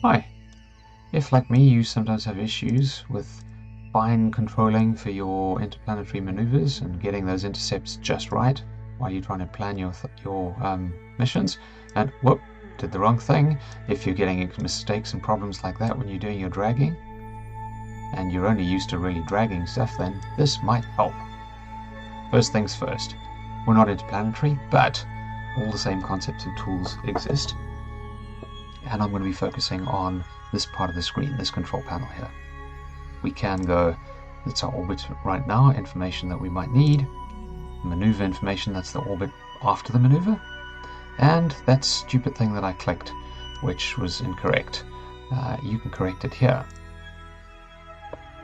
Hi. If, like me, you sometimes have issues with fine controlling for your interplanetary maneuvers and getting those intercepts just right while you're trying to plan your missions, and whoop, did the wrong thing. If you're getting mistakes and problems like that when you're doing your dragging, and you're only used to really dragging stuff, then this might help. First things first, we're not interplanetary, but all the same concepts and tools exist. And I'm going to be focusing on this part of the screen, this control panel here. We can go, that's our orbit right now, information that we might need, maneuver information, that's the orbit after the maneuver, and that stupid thing that I clicked, which was incorrect. You can correct it here.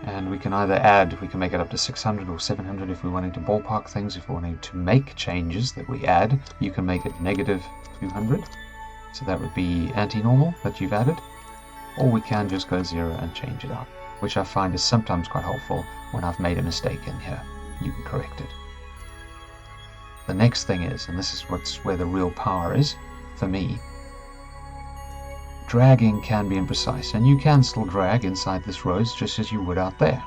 And we can either add, we can make it up to 600 or 700 if we're wanting to ballpark things. If we're wanting to make changes that we add, you can make it negative 200. So that would be anti-normal that you've added. Or we can just go 0 and change it out, which I find is sometimes quite helpful when I've made a mistake in here. You can correct it. The next thing is, and this is where the real power is for me, dragging can be imprecise, and you can still drag inside this rose just as you would out there.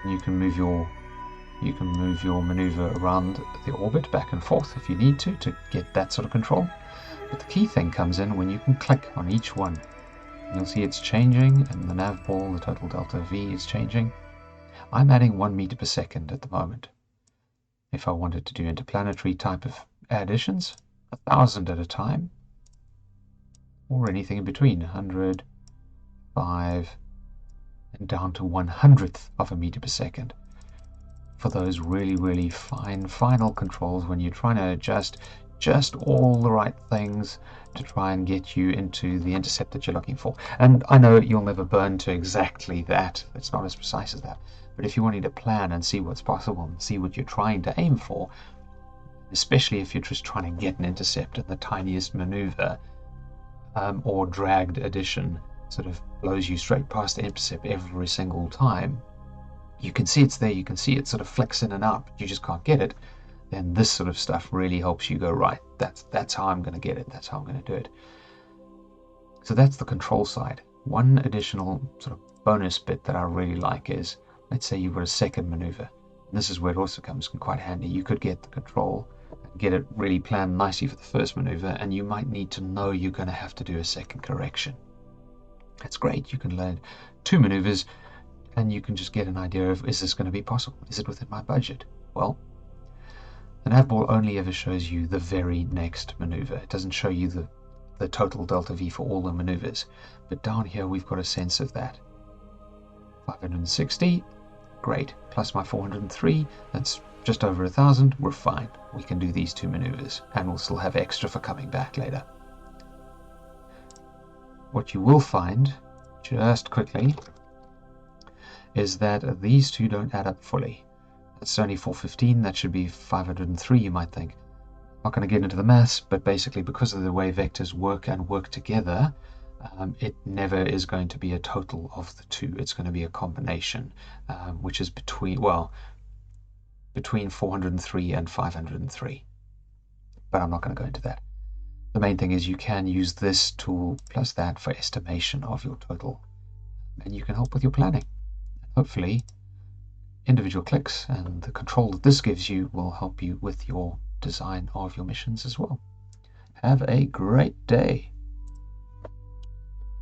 And you can move your maneuver around the orbit back and forth if you need to get that sort of control. But the key thing comes in when you can click on each one. You'll see it's changing, and the nav ball, the total delta V, is changing. I'm adding 1 meter per second at the moment. If I wanted to do interplanetary type of additions, 1,000 at a time, or anything in between, 100, 5, and down to 1/100th of a meter per second. For those really, really fine final controls when you're trying to adjust just all the right things to try and get you into the intercept that you're looking for. And I know you'll never burn to exactly that. It's not as precise as that. But if you're wanting to plan and see what's possible and see what you're trying to aim for, especially if you're just trying to get an intercept in the tiniest maneuver, or dragged addition sort of blows you straight past the intercept every single time, you can see it's there, you can see it sort of flicks in and out, but you just can't get it, then this sort of stuff really helps you go, right, that's how I'm going to get it, that's how I'm going to do it. So that's the control side. One additional sort of bonus bit that I really like is, let's say you've got a second maneuver. And this is where it also comes in quite handy. You could get the control and get it really planned nicely for the first maneuver, and you might need to know you're going to have to do a second correction. That's great. You can learn 2 maneuvers, and you can just get an idea of, is this going to be possible? Is it within my budget? Well, the nav ball only ever shows you the very next maneuver. It doesn't show you the total delta V for all the maneuvers. But down here, we've got a sense of that. 560, great. Plus my 403, that's just over 1,000. We're fine. We can do these 2 maneuvers, and we'll still have extra for coming back later. What you will find, just quickly, is that these 2 don't add up fully. That's only 415, that should be 503, you might think. Not going to get into the maths, but basically because of the way vectors work and work together, it never is going to be a total of the 2. It's going to be a combination, which is between 403 and 503. But I'm not going to go into that. The main thing is you can use this tool plus that for estimation of your total, and you can help with your planning. Hopefully, individual clicks and the control that this gives you will help you with your design of your missions as well. Have a great day.